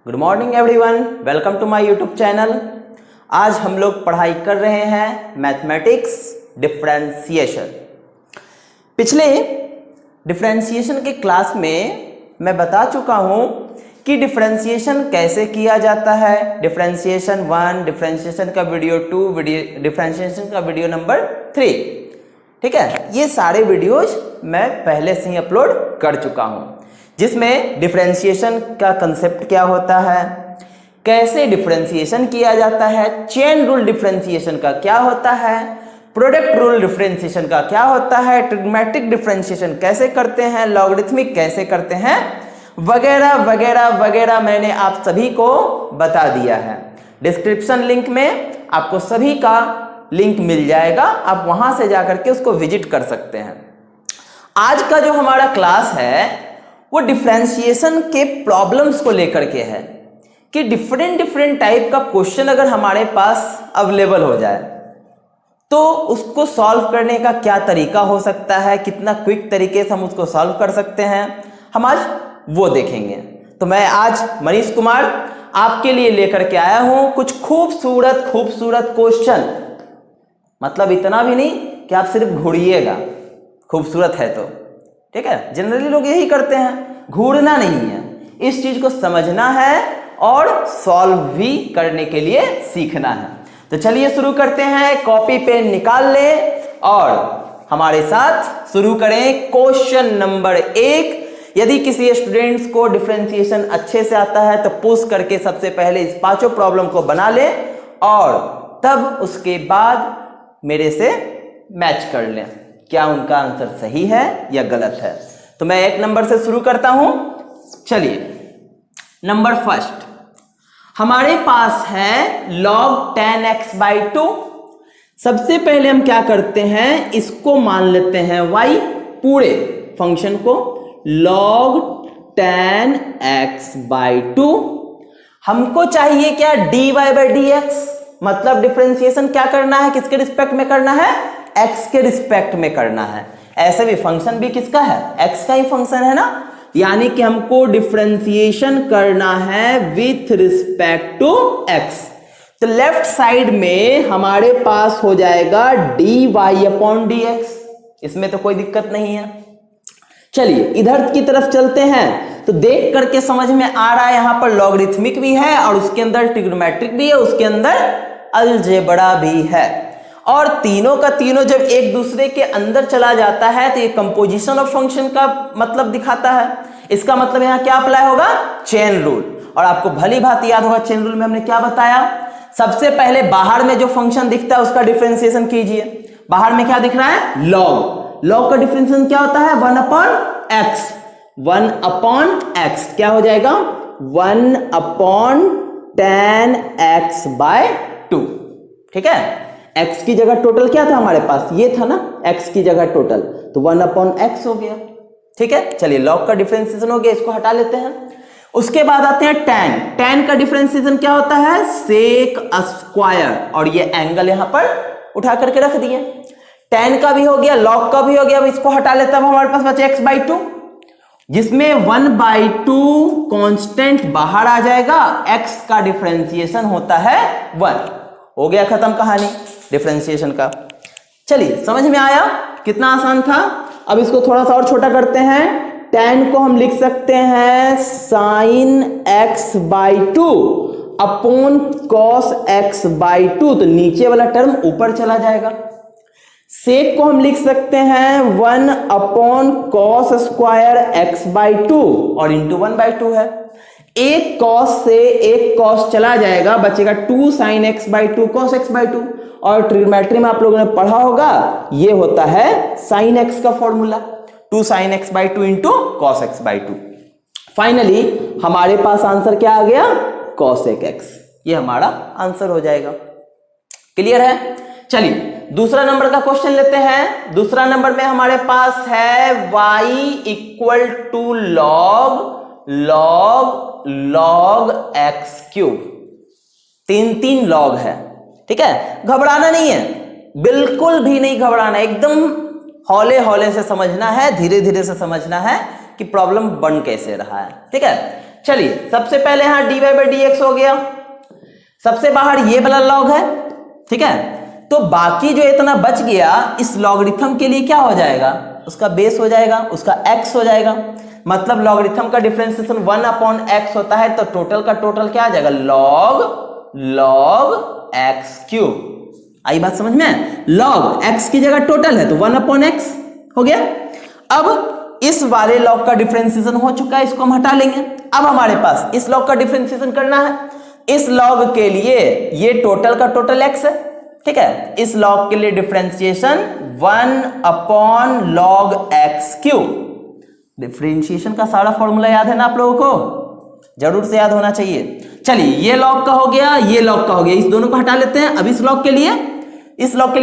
Good morning everyone, welcome to my YouTube channel. आज हम लोग पढ़ाई कर रहे हैं मैथमेटिक्स डिफरेंशिएशन। पिछले डिफरेंशिएशन के क्लास में मैं बता चुका हूं कि डिफरेंशिएशन कैसे किया जाता है। डिफरेंशिएशन 1, डिफरेंशिएशन का वीडियो 2, डिफरेंशिएशन का वीडियो नंबर 3, ठीक है। ये सारे वीडियोज मैं पहले से ही अपलोड कर चुका हूं, जिसमें डिफरेंशिएशन का कंसेप्ट क्या होता है, कैसे डिफरेंशिएशन किया जाता है, चेन रूल डिफरेंशिएशन का क्या होता है, प्रोडक्ट रूल डिफरेंशिएशन का क्या होता है, ट्रिग्मेटिक डिफरेंशिएशन कैसे करते हैं, लॉगरिथमिक कैसे करते हैं, वगैरह वगैरह वगैरह मैंने आप सभी को बता दिया है। डिस्क्रिप्शन लिंक में आपको सभी का लिंक मिल जाएगा, आप वहां से जाकर के उसको विजिट कर सकते हैं। आज का जो हमारा क्लास है वो डिफरेंशिएशन के प्रॉब्लम्स को लेकर के है कि डिफरेंट टाइप का क्वेश्चन अगर हमारे पास अवेलेबल हो जाए तो उसको सॉल्व करने का क्या तरीका हो सकता है, कितना क्विक तरीके से हम उसको सॉल्व कर सकते हैं, हम आज वो देखेंगे। तो मैं आज मनीष कुमार आपके लिए लेकर के आया हूं कुछ खूबसूरत क्वेश्चन। मतलब इतना भी नहीं कि आप सिर्फ घूरिएगा, खूबसूरत है तो ठीक है। जनरली लोग यही करते हैं, घूरना नहीं है, इस चीज को समझना है और सॉल्व भी करने के लिए सीखना है। तो चलिए शुरू करते हैं, कॉपी पेन निकाल लें और हमारे साथ शुरू करें। क्वेश्चन नंबर 1, यदि किसी स्टूडेंट्स को डिफरेंशिएशन अच्छे से आता है तो पुश करके सबसे पहले इस पांचों प्रॉब्लम को बना लें और तब उसके बाद मेरे से मैच कर लें क्या उनका आंसर सही है या गलत है। तो मैं 1 नंबर से शुरू करता हूं। चलिए, नंबर फर्स्ट हमारे पास है log 10x/2। सबसे पहले हम क्या करते हैं, इसको मान लेते हैं y, पूरे फंक्शन को log 10x/2। हमको चाहिए क्या, dy/dx। मतलब डिफरेंशिएशन क्या करना है, किसके रिस्पेक्ट में करना है, x के रिस्पेक्ट में करना है। ऐसे भी फंक्शन भी किसका है, x का ही फंक्शन है ना, यानी कि हमको डिफरेंशिएशन करना है विथ रिस्पेक्ट टू x। तो लेफ्ट साइड में हमारे पास हो जाएगा dy/dx, इसमें तो कोई दिक्कत नहीं है। चलिए इधर की तरफ चलते हैं, तो देख करके समझ में आ रहा है यहां पर लॉगरिथमिक भी है और उसके अंदर ट्रिग्नोमेट्रिक भी है, उसके अंदर अलजेब्रा भी है। और तीनों का तीनों जब एक दूसरे के अंदर चला जाता है तो ये कंपोजिशन ऑफ फंक्शन का मतलब दिखाता है। इसका मतलब यहां क्या अप्लाई होगा, चेन रूल। और आपको भली भांति याद होगा चेन रूल में हमने क्या बताया, सबसे पहले बाहर में जो फंक्शन दिखता है उसका डिफरेंशिएशन कीजिए। बाहर में क्या दिख रहा है, लॉग का डिफरेंशिएशन क्या होता है, 1/x। 1/x क्या हो जाएगा, 1/10x/2, ठीक है। x की जगह टोटल क्या था हमारे पास, ये था ना, x की जगह टोटल, तो 1/x हो गया, ठीक है। चलिए लॉग का डिफरेंशिएशन हो गया, इसको हटा लेते हैं। उसके बाद आते हैं tan का डिफरेंशिएशन क्या होता है, सेक स्क्वायर, और ये एंगल यहां पर उठा करके रख दिए। tan का भी हो गया, log का भी हो गया, अब इसको हटा लेते हैं, हमारे पास बचे x/2, जिसमें 1/2 कांस्टेंट बाहर आ जाएगा, x का डिफरेंशिएशन होता है 1। हो गया खत्म कहानी डिफरेंशिएशन का। चलिए समझ में आया, कितना आसान था। अब इसको थोड़ा सा और छोटा करते हैं। tan को हम लिख सकते हैं sin x/2 upon cos x/2, तो नीचे वाला टर्म ऊपर चला जाएगा। सेक को हम लिख सकते हैं 1/cos स्क्वायर x/2 और इंटू 1/2 है। एक cos से एक cos चला जाएगा, बचेगा 2 sin x/2 cos x/2। और ट्रिग्नोमेट्री में आप लोगों ने पढ़ा होगा, ये होता है sin x का formula, 2 sin x/2 into cos x/2। Finally हमारे पास आंसर क्या आ गया, cosec x। ये हमारा आंसर हो जाएगा। क्लियर है। चलिए दूसरा नंबर का क्वेश्चन लेते हैं। दूसरा नंबर में हमारे पास है y = log x³। 3 लॉग है, ठीक है। घबराना नहीं है, बिल्कुल भी नहीं घबराना, एकदम हौले हौले से समझना है, धीरे धीरे से समझना है कि प्रॉब्लम बन कैसे रहा है। ठीक है, चलिए सबसे पहले यहां dy/dx हो गया, सबसे बाहर ये वाला लॉग है। ठीक है, तो बाकी जो इतना बच गया इस लॉगरिथम के लिए क्या हो जाएगा, उसका बेस हो जाएगा, उसका x हो जाएगा। मतलब लॉगरिथम का डिफरेंशिएशन 1/x होता है, तो टोटल का टोटल क्या आ जाएगा, log x³। आई बात समझ में, log x की जगह टोटल है तो 1/x हो गया। अब इस वाले लॉग का डिफरेंशिएशन हो चुका है, इसको हम हटा लेंगे। अब हमारे पास इस लॉग का डिफरेंशिएशन करना है। इस लॉग के लिए ये टोटल का टोटल x है। ठीक है, इस लॉग के लिए डिफरेंशिएशन 1/log x³। डिफरेंशिएशन का सारा फॉर्मूला याद है ना आप लोगों को, जरूर से याद होना चाहिए। चलिए ये लॉग का हो गया, ये लॉग का हो गया, इस दोनों को हटा लेते हैं। अब इस लॉग के लिए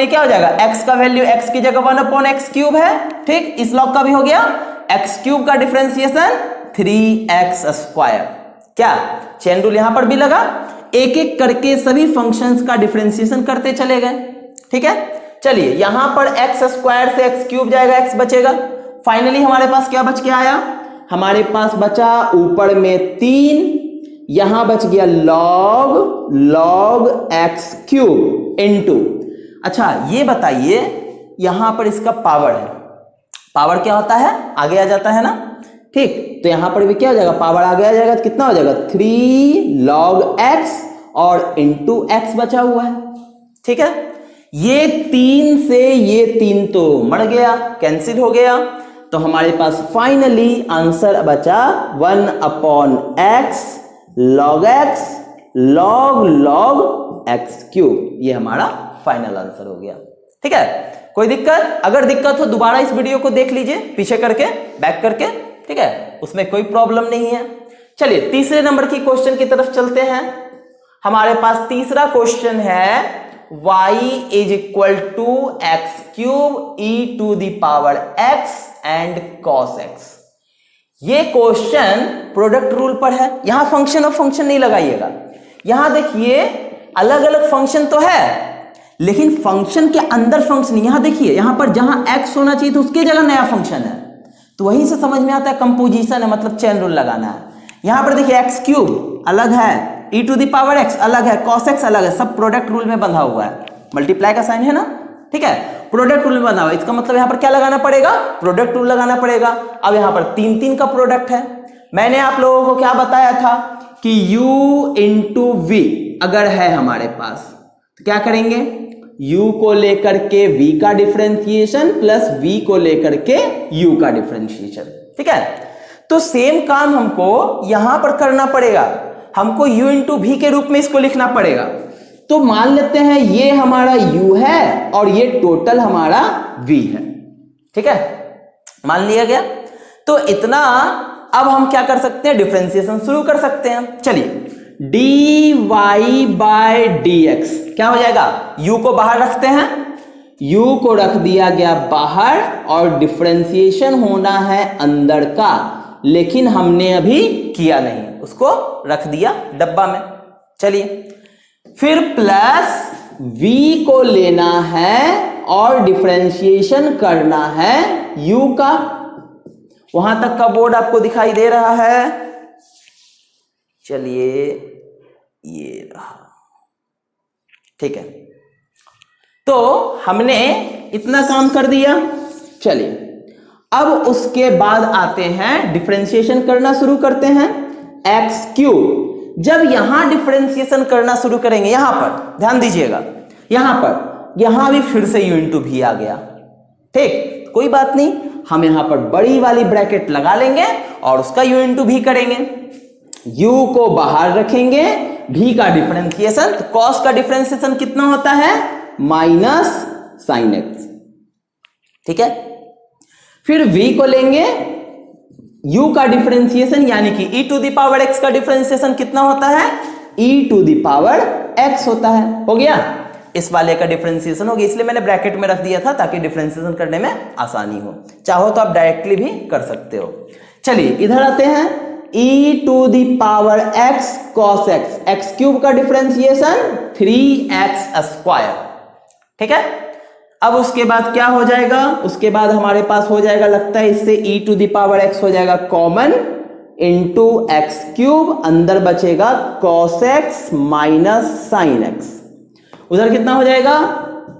क्या हो जाएगा, x का वैल्यू x की जगह 1/x³ है। ठीक, इस लॉग का भी हो गया, x³ का डिफरेंशिएशन 3x²। क्या चेन रूल यहां पर भी लगा, एक एक करके सभी फंक्शंस का डिफरेंशिएशन करते चले गए। ठीक है, चलिए यहां पर x² से x³ जाएगा, x बचेगा। फाइनली हमारे पास क्या बच के आया, हमारे पास बचा ऊपर में 3, यहां बच गया log x³ इनटू। अच्छा ये बताइए, यहां पर इसका पावर है, पावर क्या होता है, आगे आ जाता है ना। ठीक, तो यहां पर भी क्या हो जाएगा, पावर आगे आ जाएगा तो कितना हो जाएगा 3 log x और इनटू x बचा हुआ है। ठीक है, ये 3 से ये 3 तो मर गया, कैंसिल हो गया, तो हमारे पास फाइनली आंसर बचा 1/x log x log x³। ये हमारा फाइनल आंसर हो गया। ठीक है, कोई दिक्कत, अगर दिक्कत हो दोबारा इस वीडियो को देख लीजिए, पीछे करके बैक करके। ठीक है, उसमें कोई प्रॉब्लम नहीं है। चलिए तीसरे नंबर की क्वेश्चन की तरफ चलते हैं। हमारे पास तीसरा क्वेश्चन है y = x³ e⁻x and cos x। ये क्वेश्चन प्रोडक्ट रूल पर है, यहां फंक्शन और फंक्शन नहीं लगाइएगा। यहां देखिए अलग अलग फंक्शन तो है, लेकिन फंक्शन के अंदर फंक्शन, यहां देखिए यहां पर जहां x होना चाहिए तो उसकी जगह नया फंक्शन है, तो वहीं से समझ में आता है कंपोजिशन है, मतलब चेन रूल लगाना है। यहां पर देखिए x³ अलग है, e⁻x अलग है, cos x अलग है, सब प्रोडक्ट रूल में बंधा हुआ है, मल्टीप्लाई का साइन है ना। ठीक है, प्रोडक्ट रूल में बंधा हुआ है, इसका मतलब यहां पर क्या लगाना पड़ेगा, प्रोडक्ट रूल लगाना पड़ेगा। अब यहां पर 3 का प्रोडक्ट है। मैंने आप लोगों को क्या बताया था कि u × v अगर है हमारे पास तो क्या करेंगे, u को लेकर के v का डिफरेंशिएशन प्लस v को लेकर के u का डिफरेंशिएशन। ठीक है, तो सेम काम हमको यहां पर करना पड़ेगा, हमको u × v के रूप में इसको लिखना पड़ेगा। तो मान लेते हैं ये हमारा u है और ये टोटल हमारा v है। ठीक है, मान लिया गया। तो इतना अब हम क्या कर सकते हैं, डिफरेंशिएशन शुरू कर सकते हैं। चलिए dy/dx क्या हो जाएगा, u को बाहर रखते हैं, u को रख दिया गया बाहर और डिफरेंशिएशन होना है अंदर का, लेकिन हमने अभी किया नहीं, उसको रख दिया डब्बा में। चलिए फिर प्लस v को लेना है और डिफरेंशिएशन करना है u का। वहां तक का बोर्ड आपको दिखाई दे रहा है, चलिए ये रहा। ठीक है, तो हमने इतना काम कर दिया। चलिए अब उसके बाद आते हैं डिफरेंशिएशन करना शुरू करते हैं x³। जब यहां डिफरेंशिएशन करना शुरू करेंगे, यहां पर ध्यान दीजिएगा, यहां भी फिर से u × v आ गया। ठीक, कोई बात नहीं, हम यहां पर बड़ी वाली ब्रैकेट लगा लेंगे और उसका u × v करेंगे, u को बाहर रखेंगे, v का डिफरेंशिएशन, तो cos का डिफरेंशिएशन कितना होता है, -sin x। ठीक है, फिर v को लेंगे, u का डिफरेंशिएशन यानी कि e⁻x का डिफरेंशिएशन कितना होता है, e⁻x होता है। हो गया, इस वाले का डिफरेंशिएशन हो गया, इसलिए मैंने ब्रैकेट में रख दिया था ताकि डिफरेंशिएशन करने में आसानी हो। चाहो तो आप डायरेक्टली भी कर सकते हो। चलिए इधर आते हैं, e⁻x cos x, x³ का डिफरेंशिएशन 3x²। ठीक है, अब उसके बाद क्या हो जाएगा, उसके बाद हमारे पास हो जाएगा, लगता है इससे e to the power x हो जाएगा कॉमन इंटू एक्स क्यूब, अंदर बचेगा cos x minus sine x, उधर कितना हो जाएगा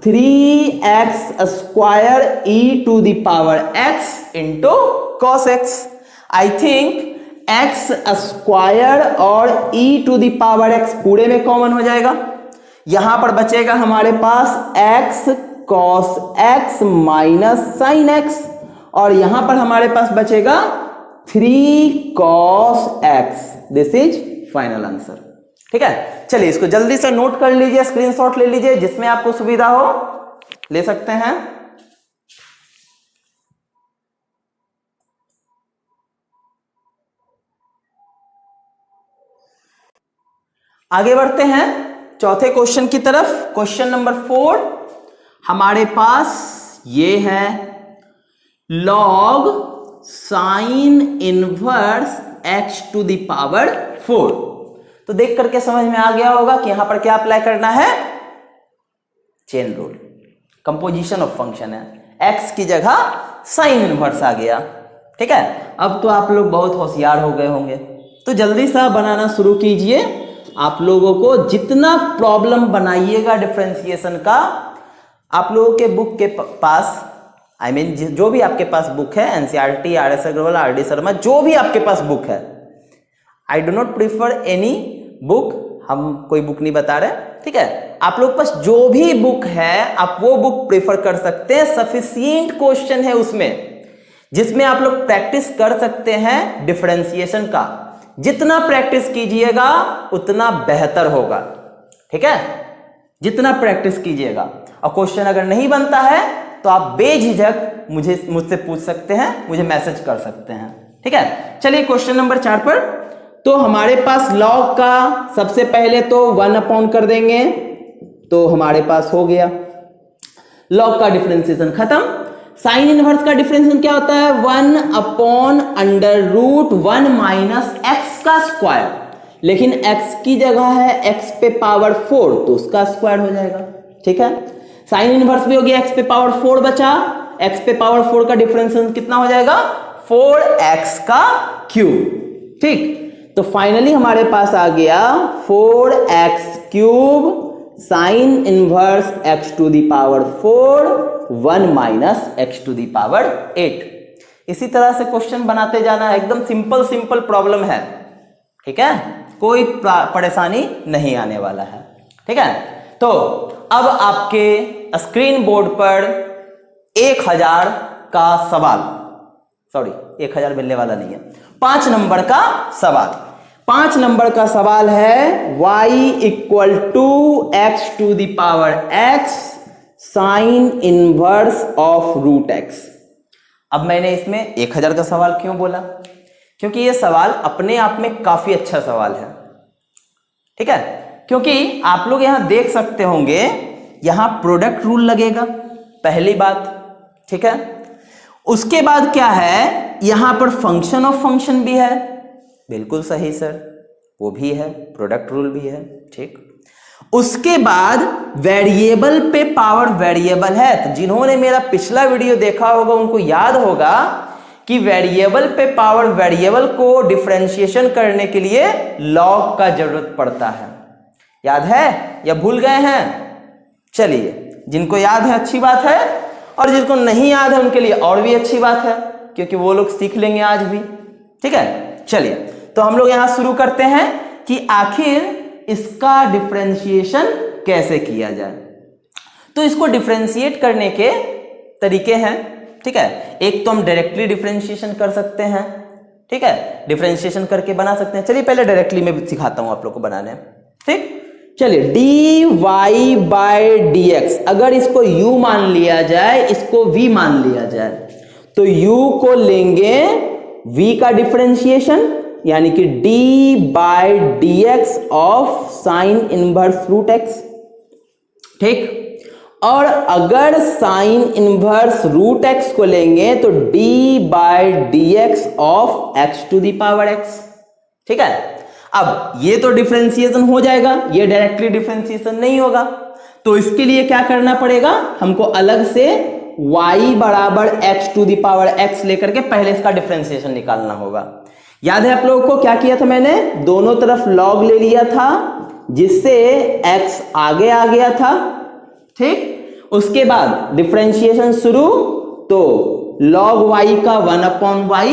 3x square e to the power x into cos x। I think x square और e to the power x पूरे में कॉमन हो जाएगा, यहां पर बचेगा हमारे पास x cos x minus sine x, और यहां पर हमारे पास बचेगा 3 cos x। This is final answer. ठीक है, चलिए इसको जल्दी से नोट कर लीजिए, स्क्रीनशॉट ले लीजिए, जिसमें आपको सुविधा हो ले सकते हैं। आगे बढ़ते हैं चौथे क्वेश्चन की तरफ। क्वेश्चन नंबर 4 हमारे पास ये है log sine inverse x to the power 4। तो देख करके समझ में आ गया होगा कि यहां पर क्या अप्लाई करना है, chain rule, composition of function है, x की जगह साइन इनवर्स आ गया। ठीक है, अब तो आप लोग बहुत होशियार हो गए होंगे, तो जल्दी सा बनाना शुरू कीजिए। आप लोगों को जितना प्रॉब्लम बनाइएगा डिफरेंशिएशन का, आप लोगों के बुक के पास आई मीन जो भी आपके पास बुक है, एनसीईआरटी, आर.एस. अग्रवाल, आर.डी. शर्मा, जो भी आपके पास बुक है, I do not prefer any book, हम कोई बुक नहीं बता रहे। ठीक है, आप लोग पास जो भी बुक है आप वो बुक प्रेफर कर सकते हैं। सफिशिएंट क्वेश्चन है उसमें, जिसमें आप लोग प्रैक्टिस कर सकते हैं डिफरेंशिएशन का। जितना प्रैक्टिस कीजिएगा उतना बेहतर होगा। ठीक है, जितना प्रैक्टिस कीजिएगा। और क्वेश्चन अगर नहीं बनता है तो आप बेझिझक मुझसे पूछ सकते हैं, मुझे मैसेज कर सकते हैं। ठीक है, चलिए क्वेश्चन नंबर 4 पर। तो हमारे पास लॉग का सबसे पहले तो 1 अपॉन कर देंगे, तो हमारे पास हो गया लॉग का डिफरेंशिएशन खत्म। साइन इनवर्स का डिफरेंशिएशन क्या होता है, 1 upon under root 1 minus x का स्क्वायर, लेकिन x की जगह है x पे पावर 4, तो उसका स्क्वायर हो जाएगा। ठीक है, साइन इनवर्स भी हो गया, x पे पावर 4 बचा, x पे पावर 4 का डिफरेंशिएशन कितना हो जाएगा, 4x का क्यूब। ठीक, तो फाइनली हमारे पास आ गया 4x cube sine inverse x to the power 4 1 minus x to the power 8। इसी तरह से क्वेश्चन बनाते जाना है, एकदम सिंपल प्रॉब्लम है। ठीक है, कोई परेशानी नहीं आने वाला है। ठीक है, तो अब आपके स्क्रीन बोर्ड पर 1000 का सवाल, सॉरी 1000 मिलने वाला नहीं है, 5 नंबर का सवाल। 5 नंबर का सवाल है y equal to x to the power x sine inverse of root x। अब मैंने इसमें 1000 का सवाल क्यों बोला, क्योंकि यह सवाल अपने आप में काफी अच्छा सवाल है। ठीक है, क्योंकि आप लोग यहां देख सकते होंगे, यहां प्रोडक्ट रूल लगेगा, पहली बात। ठीक है, उसके बाद क्या है, यहां पर फंक्शन ऑफ फंक्शन भी है, बिल्कुल सही सर, वो भी है, प्रोडक्ट रूल भी है। ठीक, उसके बाद वेरिएबल पे पावर वेरिएबल है। तो जिन्होंने मेरा पिछला वीडियो देखा होगा उनको याद होगा कि वेरिएबल पे पावर वेरिएबल को डिफरेंशिएशन करने के लिए लॉग का जरूरत पड़ता है। याद है या भूल गए हैं? चलिए, जिनको याद है अच्छी बात है, और जिनको नहीं याद है उनके लिए और भी अच्छी बात है, क्योंकि वो लोग सीख लेंगे आज भी। ठीक है, चलिए तो हम लोग यहां शुरू करते हैं कि आखिर इसका डिफरेंशिएशन कैसे किया जाए। तो इसको डिफरेंशिएट करने के तरीके हैं। ठीक है, एक तो हम डायरेक्टली डिफरेंशिएशन कर सकते हैं। ठीक है, डिफरेंशिएशन करके बना सकते हैं। चलिए पहले डायरेक्टली मैं सिखाता हूं आप लोग को बनाने। ठीक, चलिए dy बाय dx, अगर इसको u मान लिया जाए, इसको v मान लिया जाए, तो u को लेंगे v का डिफरेंशिएशन, यानी कि d by dx of sine inverse root x। ठीक, और अगर साइन इनवर्स रूट x को लेंगे तो d by dx of x to the power x। ठीक है, अब ये तो डिफरेंशिएशन हो जाएगा, ये डायरेक्टली डिफरेंशिएशन नहीं होगा। तो इसके लिए क्या करना पड़ेगा, हमको अलग से y बराबर x to the power x लेकर के पहले इसका डिफरेंशिएशन निकालना होगा। याद है आप लोगों को क्या किया था, मैंने दोनों तरफ log ले लिया था जिससे x आगे आ गया था, ठीक। उसके बाद डिफरेंशिएशन शुरू, तो log y का 1/y,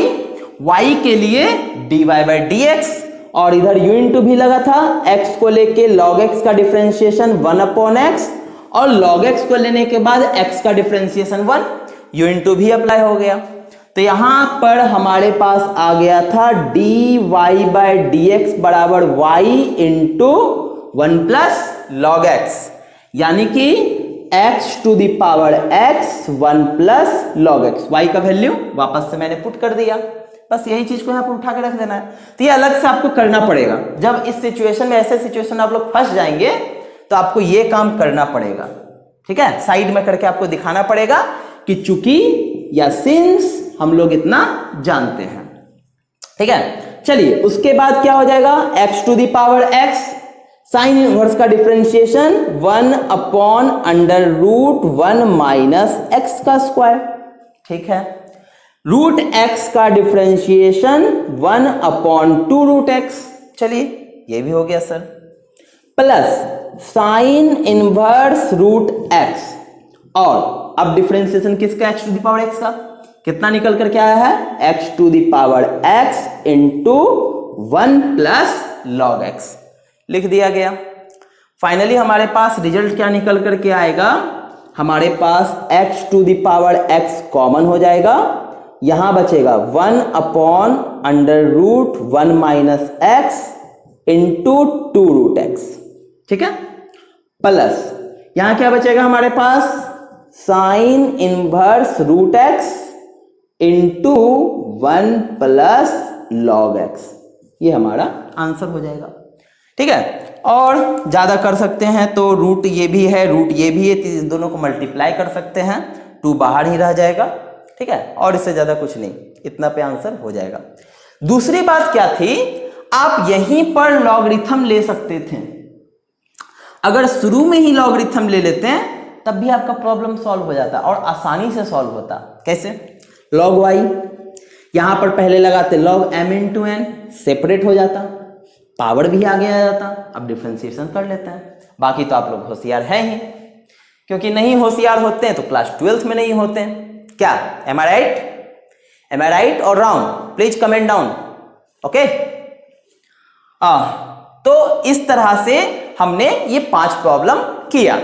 y के लिए dy/dx, और इधर u इंटू भी लगा था, x को लेके log x का डिफरेंशिएशन 1/x, और log x को लेने के बाद x का डिफरेंशिएशन 1, u इंटू भी अप्लाई हो गया। तो यहां पर हमारे पास आ गया था dy/dx बराबर y into 1 plus log x, यानी कि x to the power x 1 plus log x। y का वैल्यू वापस से मैंने पुट कर दिया, बस यही चीज को यहाँ पर उठा के रख देना है। तो ये अलग से आपको करना पड़ेगा, जब इस सिचुएशन में, ऐसे सिचुएशन आप लोग फंस जाएंगे तो आपको ये काम करना पड़ेगा, ठीक है। साइड में करके आपको दिखाना पड़ेगा कि चूंकि या सिंस हम लोग इतना जानते हैं, ठीक है। चलिए उसके बाद क्या हो जाएगा, x to the power x, sine inverse का डिफरेंशिएशन 1/√1 माइनस x का स्क्वायर, ठीक है। रूट x का डिफरेंशिएशन 1/2√x, चलिए ये भी हो गया sir, plus sine inverse root x, और अब डिफरेंशिएशन किसका, x to the power x का, कितना निकल करके आया है, x to the power x into 1 plus log x, लिख दिया गया। फाइनली हमारे पास रिजल्ट क्या निकल करके आएगा, हमारे पास x to the power x common हो जाएगा, यहां बचेगा 1/√1 माइनस x इंटू 2√x, ठीक है, प्लस यहां क्या बचेगा हमारे पास, sine inverse root x into 1 plus log x, ये हमारा आंसर हो जाएगा, ठीक है। और ज्यादा कर सकते हैं तो रूट ये भी है, रूट ये भी है, तो दोनों को मल्टीप्लाई कर सकते हैं, 2 बाहर ही रह जाएगा, ठीक है। और इससे ज्यादा कुछ नहीं, इतना पे आंसर हो जाएगा। दूसरी बात क्या थी, आप यहीं पर लॉगरिथम ले सकते थे, अगर शुरू में ही लॉगरिथम ले लेते हैं तब भी आपका प्रॉब्लम सॉल्व हो जाता और आसानी से सॉल्व होता। कैसे, log y यहां पर पहले लगाते log m into n, separate हो जाता, पावर भी आगे आ जाता, अब डिफरेंशिएशन कर लेते हैं। बाकी तो आप लोग होशियार हैं ही, क्योंकि नहीं होशियार होते हैं तो क्लास 12th में नहीं होते हैं। क्या, एम आई राइट, एम आई राइट और wrong, please comment down, okay. तो इस तरह से हमने ये 5 प्रॉब्लम किया,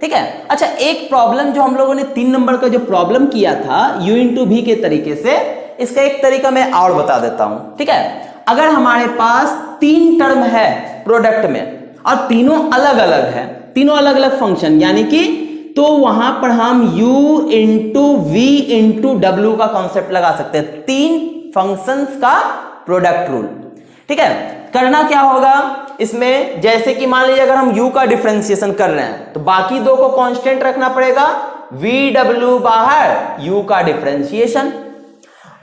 ठीक है। अच्छा, एक प्रॉब्लम जो हम लोगों ने 3 नंबर का जो प्रॉब्लम किया था u इंटू v के तरीके से, इसका एक तरीका मैं और बता देता हूं, ठीक है। अगर हमारे पास 3 टर्म है प्रोडक्ट में और तीनों अलग अलग है, तीनों अलग अलग फंक्शन, यानी कि तो वहां पर हम u into v into w का कॉन्सेप्ट लगा सकते हैं, 3 फंक्शंस का प्रोडक्ट रूल, ठीक है। करना क्या होगा इसमें, जैसे कि मान लीजिए अगर हम u का डिफरेंशिएशन कर रहे हैं तो बाकी 2 को कांस्टेंट रखना पड़ेगा, vw बाहर, u का डिफरेंशिएशन।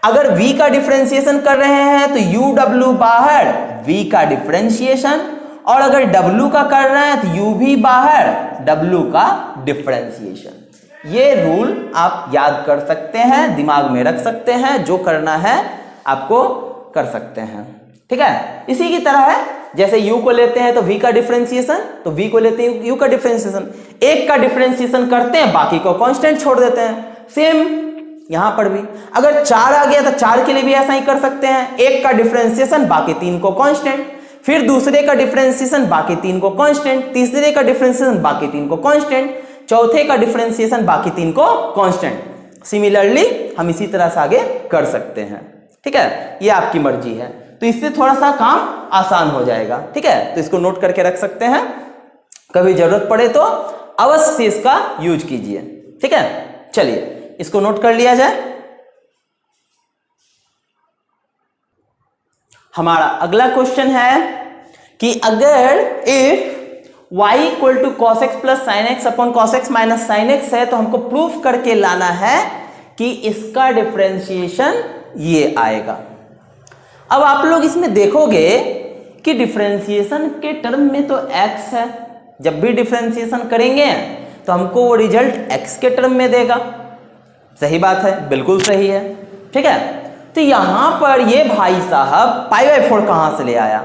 अगर v का डिफरेंशिएशन कर रहे हैं तो uw बाहर, v का डिफरेंशिएशन, और अगर w का कर रहे हैं तो u भी बाहर, w का डिफरेंशिएशन। ये रूल आप याद कर सकते हैं, दिमाग में रख सकते हैं, जो करना है आपको कर सकते हैं, ठीक है। इसी की तरह है, जैसे u को लेते हैं तो v का डिफरेंशिएशन, तो v को लेते हैं u का डिफरेंशिएशन, एक का डिफरेंशिएशन करते हैं, बाकी को कांस्टेंट छोड़ देते हैं। सेम यहां पर भी अगर 4 आ गया तो 4 के लिए भी ऐसा ही कर सकते हैं, एक का डिफरेंशिएशन, बाकी 3 को कांस्टेंट, फिर दूसरे का डिफरेंशिएशन, बाकी 3 को कांस्टेंट, तीसरे का डिफरेंशिएशन, बाकी 3 को कांस्टेंट, चौथे का डिफरेंशिएशन, बाकी 3 को कांस्टेंट। सिमिलरली हम इसी तरह से आगे कर सकते हैं, ठीक है। ये आपकी मर्जी है, तो इससे थोड़ा सा काम आसान हो जाएगा, ठीक है। तो इसको नोट करके रख सकते हैं, कभी जरूरत पड़े तो अवश्य इसका यूज कीजिए, ठीक है। चलिए इसको नोट कर लिया जाए। हमारा अगला क्वेश्चन है कि अगर if y equal to cos x plus sine x upon cos x minus sine x है, तो हमको प्रूफ करके लाना है कि इसका डिफरेंशिएशन ये आएगा। अब आप लोग इसमें देखोगे कि डिफरेंशिएशन के टर्म में तो x है, जब भी डिफरेंशिएशन करेंगे तो हमको वो रिजल्ट x के टर्म में देगा। सही बात है, बिल्कुल सही है। ठीक है, तो यहां पर ये भाई साहब पाई बाय 4 कहां से ले आया?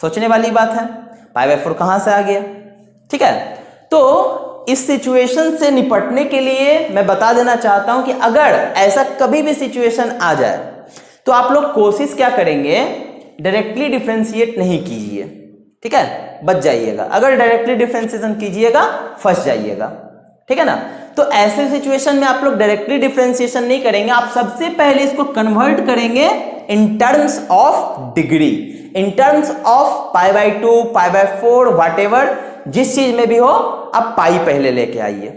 सोचने वाली बात है, पाई बाय 4 कहां से आ गया? ठीक है, तो इस सिचुएशन से निपटने के लिए मैं बता देना चाहता हूं कि अगर ऐसा कभी भी सिचुएशन आ जाए तो आप लोग कोशिश क्या करेंगे, डायरेक्टली डिफरेंशिएट नहीं कीजिए। ठीक है, बच जाइएगा। अगर डायरेक्टली डिफरेंशिएशन कीजिएगा फंस जाइएगा। ठीक है ना, तो ऐसे सिचुएशन में आप लोग डायरेक्टली डिफरेंशिएशन नहीं करेंगे, आप सबसे पहले इसको कन्वर्ट करेंगे in terms of degree, in terms of pi by 2, pi by 4, whatever, जिस चीज में भी हो आप पाई पहले लेके आइए।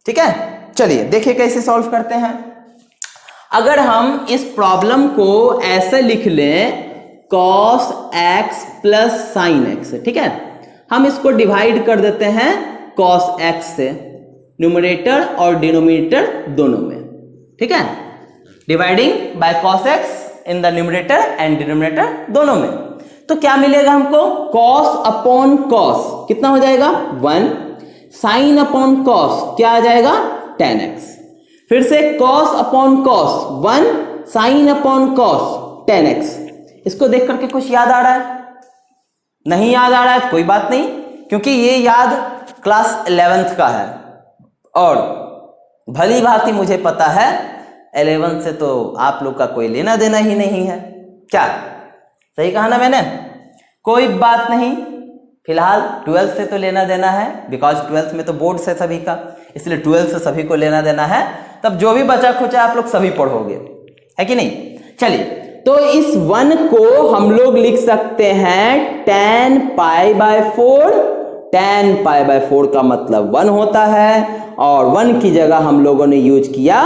ठीक है, चलिए देखिए कैसे सॉल्व करते हैं। अगर हम इस प्रॉब्लम को ऐसे लिख लें cos x plus sin x, ठीक है, हम इसको डिवाइड कर देते हैं cos x से, न्यूमरेटर और डिनोमिनेटर दोनों में। ठीक है, dividing by cos x in the numerator and denominator दोनों में। तो क्या मिलेगा हमको, cos अपॉन cos कितना हो जाएगा 1, sin अपॉन cos क्या आ जाएगा tan x, फिर से cos upon cos 1, sin upon cos tan x। इसको देख करके कुछ याद आ रहा है? नहीं याद आ रहा है तो कोई बात नहीं, क्योंकि ये याद क्लास 11th का है और भली भांति मुझे पता है 11 से तो आप लोग का कोई लेना देना ही नहीं है। क्या सही कहा ना मैंने? कोई बात नहीं, फिलहाल 12th से तो लेना देना है, बिकॉज 12th में तो बोर्ड से सभी का, इसलिए 12th से सभी को लेना देना है। तब जो भी बचा खुचा आप लोग सभी पढ़ोगे, है कि नहीं? चलिए, तो इस 1 को हम लोग लिख सकते हैं tan pi by 4। tan pi by 4 का मतलब 1 होता है और 1 की जगह हम लोगों ने यूज किया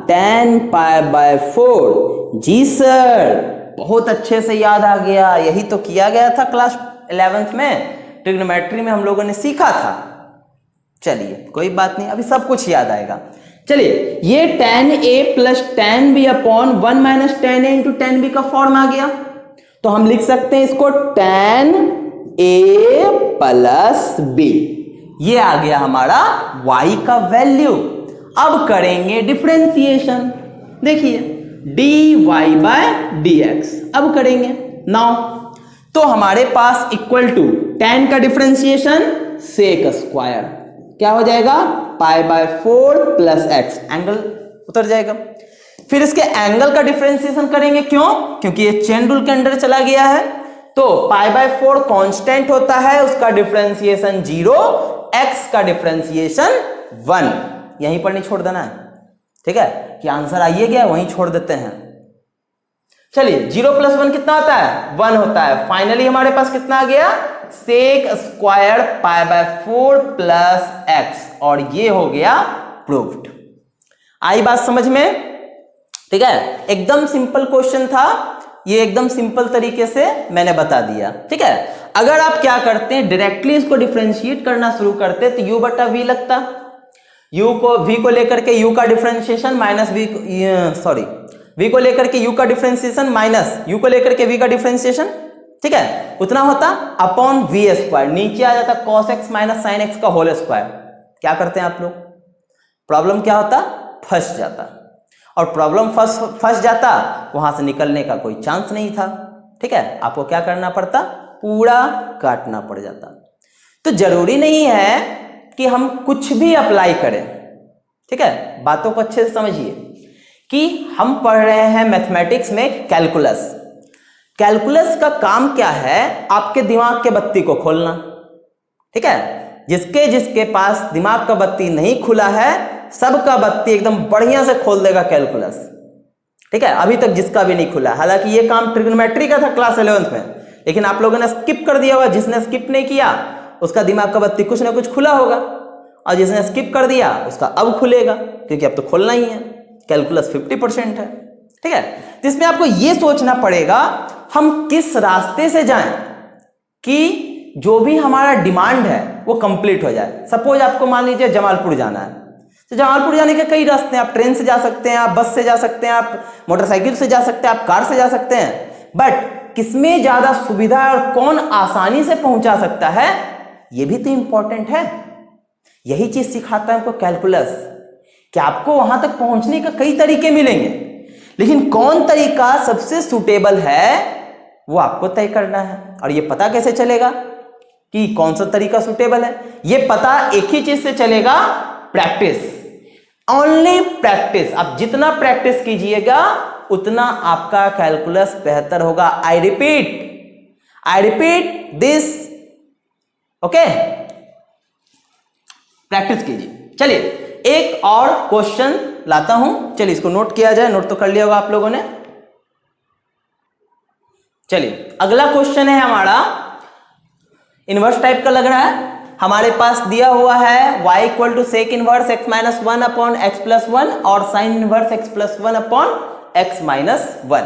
tan पाई बाय 4। जी सर, बहुत अच्छे से याद आ गया, यही तो किया गया था क्लास 11th में, ट्रिग्नोमेट्री में हम लोगों ने सीखा था। चलिए कोई बात नहीं, अभी सब कुछ याद आएगा। चलिए, ये tan a plus tan b upon 1 minus tan a into tan b का फॉर्म आ गया, तो हम लिख सकते हैं इसको tan a प्लस b। ये आ गया हमारा y का वैल्यू। अब करेंगे डिफरेंशिएशन, देखिए dy बाय dx अब करेंगे नाउ, तो हमारे पास इक्वल टू tan का डिफरेंशिएशन sec स्क्वायर क्या हो जाएगा पाई बाय 4 प्लस x, एंगल उतर जाएगा। फिर इसके एंगल का डिफरेंशिएशन करेंगे, क्यों? क्योंकि ये चेन रूल के अंदर चला गया है, तो पाई बाय 4 कांस्टेंट होता है, उसका डिफरेंशिएशन 0, x का डिफरेंशिएशन 1। यहीं पर नहीं छोड़ देना है, ठीक है, कि आंसर आइए गया वहीं छोड़ देते हैं। चलिए 0 प्लस 1 कितना होता है 1 होता है। फाइनली हमारे पास कितना आ गया sec square pi by 4 plus x, और ये हो गया प्रूव्ड। आई बात समझ में? ठीक है, एकदम सिंपल क्वेश्चन था ये, एकदम सिंपल तरीके से मैंने बता दिया। ठीक है, अगर आप क्या करते हैं डायरेक्टली इसको डिफरेंशिएट करना शुरू करते तो u बटा v लगता, v को लेकर के u का डिफरेंशिएशन माइनस v को लेकर के u का डिफरेंशिएशन माइनस u को लेकर के v का डिफरेंशिएशन, ठीक है, उतना होता अपॉन v स्क्वायर, नीचे आ जाता cos x minus sine x का होल स्क्वायर। क्या करते हैं आप लोग, प्रॉब्लम क्या होता फंस जाता, और प्रॉब्लम फंस जाता, वहां से निकलने का कोई चांस नहीं था। ठीक है, आपको क्या करना पड़ता, पूरा काटना पड़ जाता। तो जरूरी नहीं है कि हम कुछ भी अप्लाई करें। ठीक है, बातों को अच्छे से समझिए कि हम पढ़ रहे हैं मैथमेटिक्स में कैलकुलस। कैलकुलस का काम क्या है, आपके दिमाग के बत्ती को खोलना। ठीक है, जिसके जिसके पास दिमाग का बत्ती नहीं खुला है, सबका बत्ती एकदम बढ़िया से खोल देगा कैलकुलस। ठीक है, अभी तक जिसका भी नहीं खुला, हालांकि ये काम ट्रिग्नोमेट्री का था क्लास 11th में, लेकिन आप लोगों ने स्किप कर दिया होगा। जिसने स्किप नहीं किया उसका दिमाग का बत्ती कुछ ना कुछ खुला होगा, और जिसने स्किप कर दिया उसका अब खुलेगा, क्योंकि अब तो खोलना ही है। कैलकुलस 50% है। ठीक है, तो इसमें आपको ये सोचना पड़ेगा हम किस रास्ते से जाएं कि जो भी हमारा डिमांड है वो कंप्लीट हो जाए। सपोज आपको मान लीजिए जमालपुर जाना है, तो जमालपुर जाने के कई रास्ते हैं, आप ट्रेन से जा सकते हैं, आप बस से जा सकते हैं, आप मोटरसाइकिल से जा सकते हैं, आप कार से जा सकते हैं, बट किसमें ज्यादा सुविधा और कौन आसानी से पहुंचा सकता है, ये भी तो इंपॉर्टेंट है। यही चीज सिखाता है हमको कैलकुलस, कि आपको वहां तक पहुंचने का कई तरीके मिलेंगे, लेकिन कौन तरीका सबसे सुटेबल है वो आपको तय करना है। और ये पता कैसे चलेगा कि कौन सा तरीका सुटेबल है? ये पता एक ही चीज से चलेगा, प्रैक्टिस, ओनली प्रैक्टिस। आप जितना प्रैक्टिस कीजिएगा उतना आपका कैलकुलस बेहतर होगा। I repeat this, okay, practice कीजिए। चलिए एक और क्वेश्चन लाता हूं, चलिए इसको नोट किया जाए, नोट तो कर लिया होगा आप लोगों ने। चलिए अगला क्वेश्चन है हमारा, इनवर्स टाइप का लग रहा है। हमारे पास दिया हुआ है y equal to sec inverse x minus 1 upon x plus 1 और sine inverse x plus 1 upon x minus 1।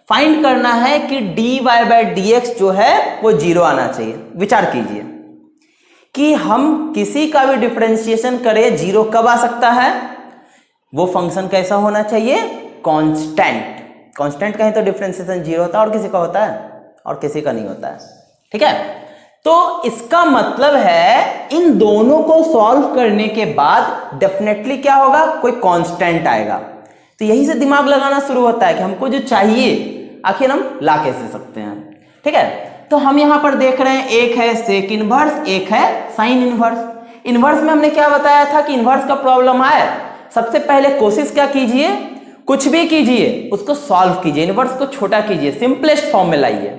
Find करना है कि dy बाय dx जो है वो 0 आना चाहिए। विचार कीजिए कि हम किसी का भी डिफरेंशिएशन करें, 0 कब आ सकता है? वो फंक्शन कैसा होना चाहिए? कांस्टेंट। कांस्टेंट कहें तो डिफरेंशिएशन 0 होता है, और किसी का होता है, और किसी का नहीं होता है। ठीक है, तो इसका मतलब है इन दोनों को सॉल्व करने के बाद डेफिनेटली क्या होगा? कोई कांस्टेंट आएगा। तो यही से दिमाग लगाना शुरू होता है कि हमको जो चाहिए आखिर हम ला कैसे सकते हैं। ठीक है, तो हम यहां पर देख रहे हैं, एक है सेक इनवर्स, एक है साइन इनवर्स। इनवर्स में हमने क्या बताया था कि इनवर्स का प्रॉब्लम आए, सबसे पहले कोशिश क्या कीजिए, कुछ भी कीजिए उसको सॉल्व कीजिए, इनवर्स को छोटा कीजिए, सिंपलेस्ट फॉर्म में लाइए।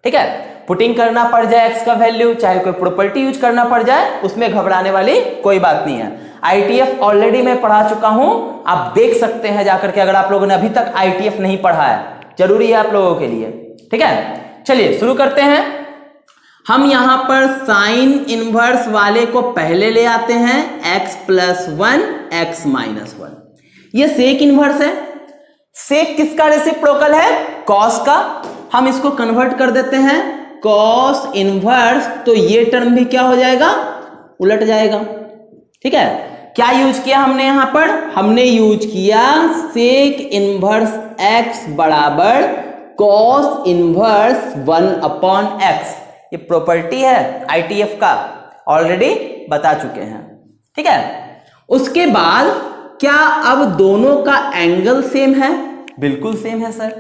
ठीक है, पुटिंग करना पड़ जाए x का वैल्यू, चाहे कोई प्रॉपर्टी यूज करना पड़ जाए, उसमें घबराने वाली कोई बात नहीं है। ITF ऑलरेडी मैं पढ़ा चुका हूं, आप देख सकते हैं जाकर के, अगर आप लोगों ने अभी तक ITF नहीं पढ़ा है, जरूरी है आप लोगों के लिए। ठीक है, चलिए शुरू करते हैं। हम यहां पर साइन इनवर्स वाले को पहले ले आते हैं, x प्लस 1 x माइनस 1। ये सेक इनवर्स है। सेक किसका रेसिप्रोकल है? कॉस का। हम इसको कन्वर्ट कर देते हैं कॉस इनवर्स, तो ये टर्म भी क्या हो जाएगा? उलट जाएगा। ठीक है, क्या यूज किया हमने यहां पर? हमने यूज किया सेक इनवर्स x बराबर कॉस इनवर्स 1 अपॉन x। ये प्रॉपर्टी है ITF का, ऑलरेडी बता चुके हैं। ठीक है, उसके बाद क्या अब दोनों का एंगल सेम है? बिल्कुल सेम है सर।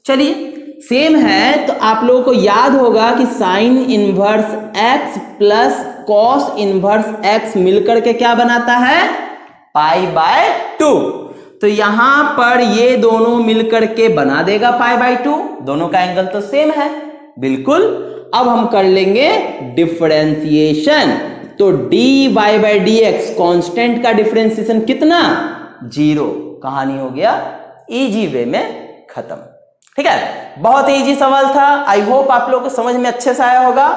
चलिए सेम है तो आप लोगों को याद होगा कि sign inverse x plus cos inverse x मिलकर के क्या बनाता है? Pi by 2। तो यहां पर ये दोनों मिलकर के बना देगा पाई बाय 2। दोनों का एंगल तो सेम है, बिल्कुल। अब हम कर लेंगे डिफरेंशिएशन, तो dy बाय dx कांस्टेंट का डिफरेंशिएशन कितना? 0। कहानी हो गया इजी वे में खत्म। ठीक है, बहुत इजी सवाल था। आई होप आप लोगों को समझ में अच्छे से आया होगा।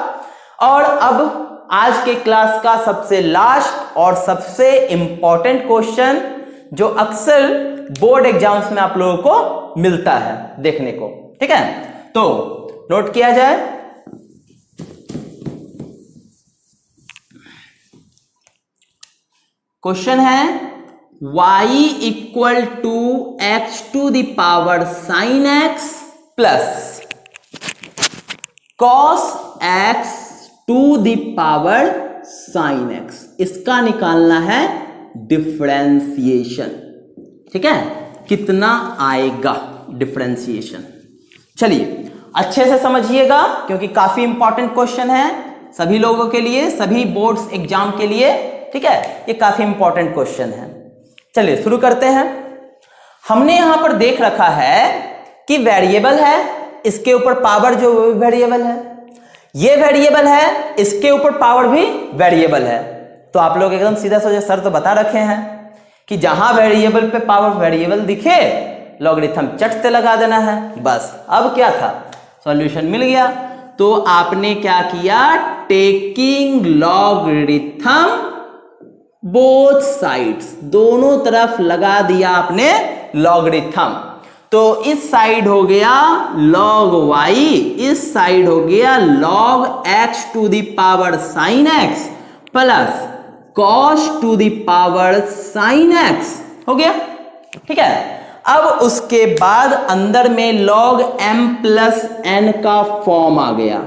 और अब आज के क्लास का सबसे लास्ट और सबसे इंपॉर्टेंट क्वेश्चन, जो अक्सर बोर्ड एग्जाम्स में आप लोगों को मिलता है देखने को। ठीक है, तो नोट किया जाए। क्वेश्चन है y equal to x to the power sine x plus cos x to the power sine x। इसका निकालना है डिफरेंशिएशन। ठीक है, कितना आएगा डिफरेंशिएशन? चलिए अच्छे से समझिएगा, क्योंकि काफी इंपॉर्टेंट क्वेश्चन है सभी लोगों के लिए, सभी बोर्ड्स एग्जाम के लिए। ठीक है, ये काफी इंपॉर्टेंट क्वेश्चन है। चलिए शुरू करते हैं। हमने यहां पर देख रखा है कि वेरिएबल है, इसके ऊपर पावर जो वेरिएबल है, ये वेरिएबल है, इसके ऊपर पावर भी वेरिएबल है। तो आप लोग एकदम सीधा सोचे, सर तो बता रखे हैं कि जहां वेरिएबल पे पावर वेरिएबल दिखे लॉगरिथम चट से लगा देना है, बस। अब क्या था, सॉल्यूशन मिल गया। तो आपने क्या किया, टेकिंग लॉगरिथम बोथ साइड्स, दोनों तरफ लगा दिया आपने लॉगरिथम। तो इस साइड हो गया log y, इस साइड हो गया log x to the power sine x plus cos to the power sine x हो गया। ठीक है, अब उसके बाद अंदर में log m प्लस n का फॉर्म आ गया।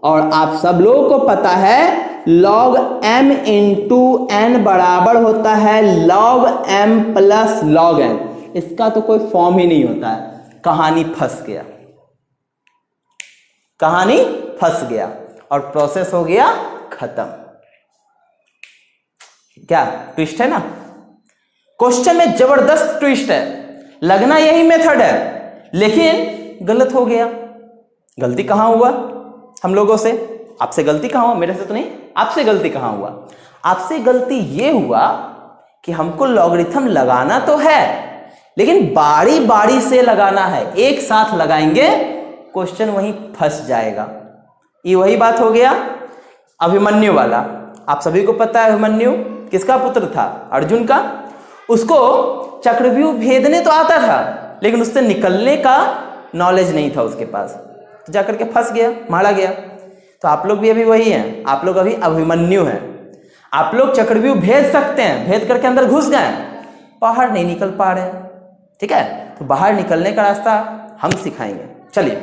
और आप सब लोगों को पता है log m इंटू n बराबर होता है log m plus log n। इसका तो कोई फॉर्म ही नहीं होता है। कहानी फंस गया, कहानी फंस गया और प्रोसेस हो गया खत्म। क्या ट्विस्ट है ना, क्वेश्चन में जबरदस्त ट्विस्ट है। लगना यही मेथड है लेकिन गलत हो गया। गलती कहां हुआ हम लोगों से? आपसे गलती कहां हुआ? मेरे से तो नहीं, आपसे गलती कहां हुआ? आपसे गलती ये हुआ कि हमको लॉगरिथम लगाना तो है लेकिन बारी बारी से लगाना है। एक साथ लगाएंगे क्वेश्चन वहीं फंस जाएगा। ये वही बात हो गया अभिमन्यु वाला। आप सभी को पता है अभिमन्यु किसका पुत्र था? अर्जुन का। उसको चक्रव्यूह भेदने तो आता था लेकिन उससे निकलने का नॉलेज नहीं था उसके पास, तो जाकर के फंस गया, मारा गया। तो आप लोग भी अभी वही हैं, आप लोग अभी अभिमन्यु हैं। आप लोग चक्रव्यूह भेद सकते हैं, भेद करके अंदर घुस गए, बाहर नहीं निकल पा रहे हैं। ठीक है, तो बाहर निकलने का रास्ता हम सिखाएंगे। चलिए,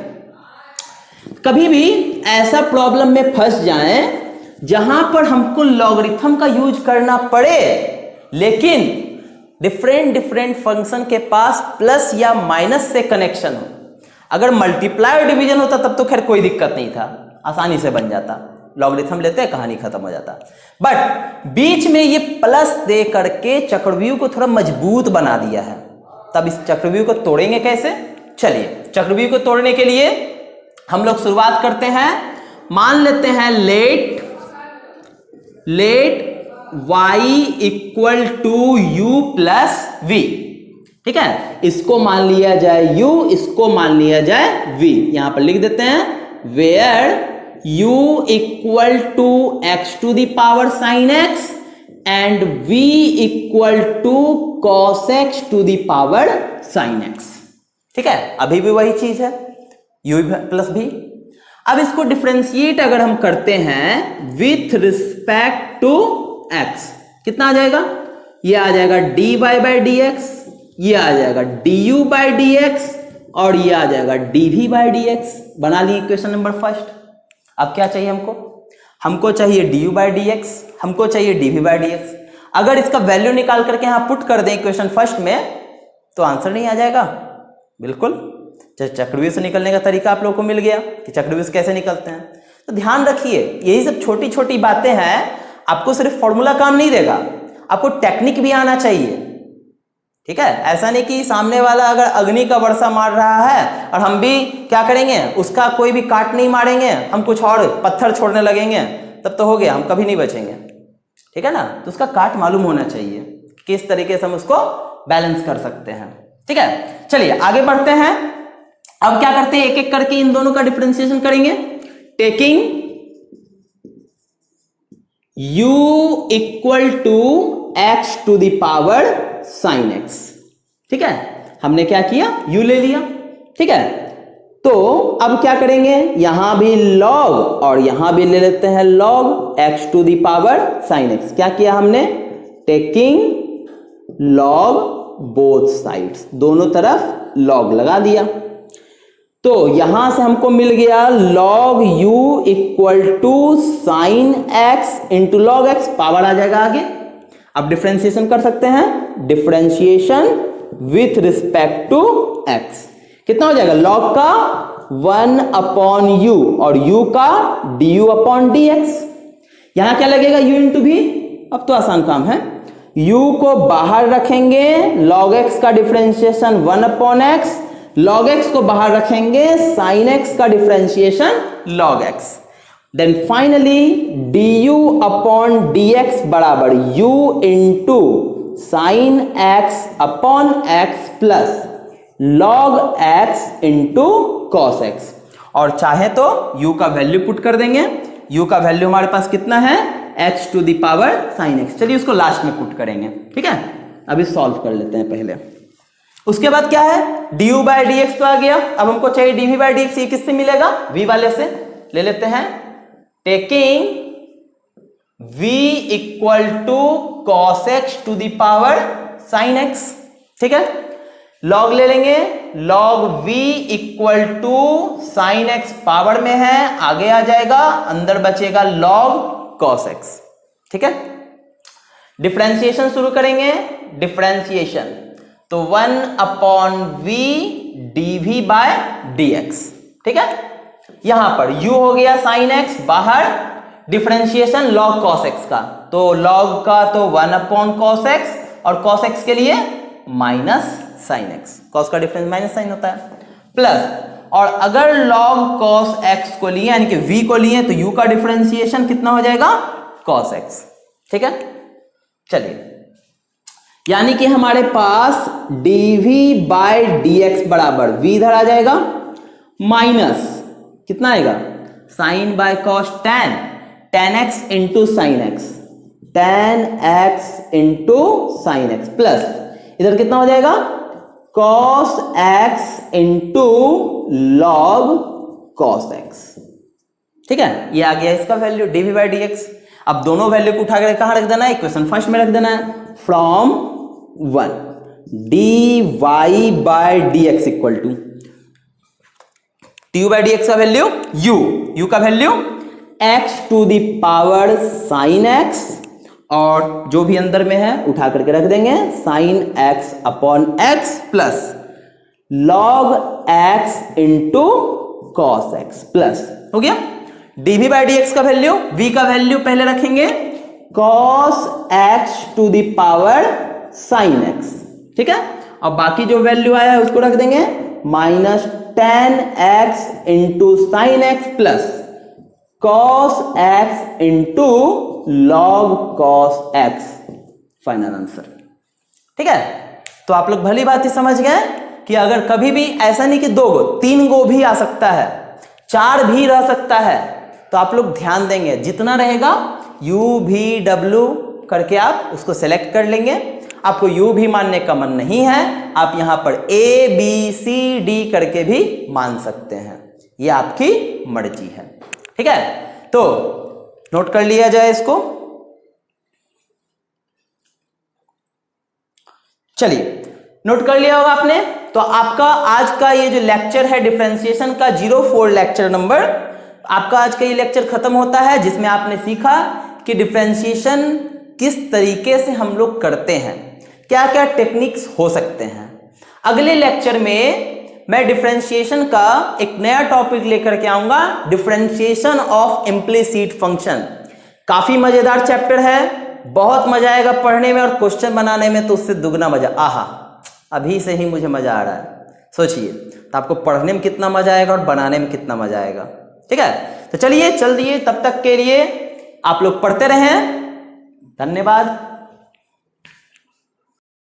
कभी भी ऐसा प्रॉब्लम में फंस जाएं जहां पर हमको लॉगरिथम का यूज करना पड़े लेकिन डिफरेंट फंक्शन के पास प्लस या माइनस से कनेक्शन हो। अगर मल्टीप्लाई और डिवीजन होता तब तो खैर कोई दिक्कत नहीं था, आसानी से बन जाता, लॉगरिथम लेते कहानी खत्म हो जाता। बट बीच में ये प्लस दे करके चक्रव्यूह को थोड़ा मजबूत बना दिया है। तब इस चक्रव्यूह को तोड़ेंगे कैसे? चलिए, चक्रव्यूह को तोड़ने के लिए हम लोग शुरुआत करते हैं। मान लेते हैं let y equal to u plus v। ठीक है, इसको मान लिया जाए u, इसको मान लिया जाए v। यहां पर लिख देते हैं where u equal to x to the power sine x and v equal to cos x to the power sine x। ठीक है, अभी भी वही चीज है u प्लस v। अब इसको डिफरेंशिएट अगर हम करते हैं विथ रिस्पेक्ट टू x, कितना आ जाएगा? ये आ जाएगा dy बाई डी एक्स, ये आ जाएगा du बाई डी एक्स और ये आ जाएगा dv बाई डी एक्स। बना लिए इक्वेशन नंबर फर्स्ट। अब क्या चाहिए हमको? हमको चाहिए du बाई डी एक्स, हमको चाहिए dv बाई डी एक्स। अगर इसका वैल्यू निकाल करके यहां पुट कर दें इक्वेशन फर्स्ट में तो आंसर नहीं आ जाएगा। बिल्कुल, चक्रव्यूह से निकलने का तरीका आप लोगों को मिल गया कि चक्रव्यूह से कैसे निकलते हैं। तो ध्यान रखिए, यही सब छोटी छोटी बातें हैं। आपको सिर्फ फॉर्मूला काम नहीं देगा, आपको टेक्निक भी आना चाहिए। ठीक है, ऐसा नहीं कि सामने वाला अगर अग्नि का वर्षा मार रहा है और हम भी क्या करेंगे, उसका कोई भी काट नहीं मारेंगे, हम कुछ और पत्थर छोड़ने लगेंगे, तब तो हो गया, हम कभी नहीं बचेंगे। ठीक है ना, तो उसका काट मालूम होना चाहिए, किस तरीके से हम उसको बैलेंस कर सकते हैं। ठीक है, चलिए आगे बढ़ते हैं। अब क्या करते हैं, एक एक करके इन दोनों का डिफरेंशिएशन करेंगे। Taking u equal to x to the power sine x। ठीक है, हमने क्या किया, u ले लिया। ठीक है, तो अब क्या करेंगे, यहां भी log और यहां भी ले लेते हैं log x to the power sine x। क्या किया हमने, टेकिंग log बोथ साइड्स, दोनों तरफ log लगा दिया। तो यहां से हमको मिल गया log u equal to sine x into log x, power आ जाएगा आगे। अब डिफरेंशिएशन कर सकते हैं, differentiation with respect to x। कितना हो जाएगा, log का 1 अपॉन u और u का du अपॉन dx। यहां क्या लगेगा, u इंटू v। अब तो आसान काम है, u को बाहर रखेंगे, log x का differentiation 1 upon x, log x को बाहर रखेंगे, sin x का differentiation log x। Then finally du upon dx बराबर u into sine x upon x plus log x into cos x। और चाहे तो u का वैल्यू पुट कर देंगे। u का वैल्यू हमारे पास कितना है, x to the power sine x। चलिए उसको लास्ट में पुट करेंगे। ठीक है, अभी सॉल्व कर लेते हैं पहले। उसके बाद क्या है, du बाई डी एक्स तो आ गया। अब हमको चाहिए dv बाई डी एक्स। ये किससे मिलेगा, v वाले से ले लेते हैं। Taking v equal to cos x to the power sine x। ठीक है, log ले लेंगे, log v equal to sine x power में है, आगे आ जाएगा, अंदर बचेगा log cos x। ठीक है, डिफरेंशिएशन शुरू करेंगे। डिफरेंशिएशन तो 1/v dv बाय dx। ठीक है, यहां पर u हो गया sin x, बाहर डिफरेंशिएशन log cos x का, तो log का तो 1/cos x और cos x के लिए माइनस sin x, cos का डिफरेंस माइनस sin होता है, प्लस और अगर log cos x को लिए यानी कि v को लिए तो u का डिफरेंशिएशन कितना हो जाएगा cos x। ठीक है, चलिए यानी कि हमारे पास dv बाय dx बराबर v इधर आ जाएगा माइनस कितना आएगा sin by cos tan x into sine x, tan x into sine x, plus इधर कितना हो जाएगा cos x into log cos x। ठीक है, ये आ गया इसका वैल्यू dv बाई dx। अब दोनों वैल्यू को उठाकर कहां रख देना है, इक्वेशन फर्स्ट में रख देना है। From 1 dy by dx equal to du by dx का वैल्यू u का value x to the power sin x, और जो भी अंदर में है उठा करके रख देंगे sin x upon x plus log x into cos x, plus हो गया dv बाई dx का वैल्यू, v का वैल्यू पहले रखेंगे cos x to the power sin x। ठीक है, और बाकी जो वैल्यू आया है उसको रख देंगे minus tan x into sine x plus cos x into log cos x, final answer. ठीक है, तो आप लोग भली बात ही समझ गए कि अगर कभी भी ऐसा नहीं कि 2 गो 3 गो भी आ सकता है, 4 भी रह सकता है, तो आप लोग ध्यान देंगे जितना रहेगा u v w करके आप उसको सेलेक्ट कर लेंगे। आपको u भी मानने का मन नहीं है, आप यहां पर a b c d करके भी मान सकते हैं, ये आपकी मर्जी है। ठीक है, तो नोट कर लिया जाए इसको। चलिए नोट कर लिया होगा आपने, तो आपका आज का ये जो लेक्चर है डिफरेंशिएशन का 04 लेक्चर नंबर, आपका आज का ये लेक्चर खत्म होता है, जिसमें आपने सीखा कि डिफरेंशिएशन किस तरीके से हम लोग करते हैं, क्या क्या टेक्निक्स हो सकते हैं। अगले लेक्चर में मैं डिफरेंशिएशन का एक नया टॉपिक लेकर के आऊंगा, डिफरेंशिएशन ऑफ इम्प्लिसिट फंक्शन। काफी मजेदार चैप्टर है, बहुत मजा आएगा पढ़ने में और क्वेश्चन बनाने में तो उससे दुगना मजा। आहा, अभी से ही मुझे मजा आ रहा है, सोचिए तो आपको पढ़ने में कितना मजा आएगा और बनाने में कितना मजा आएगा। ठीक है, तो चलिए तब तक के लिए आप लोग पढ़ते रहें। धन्यवाद।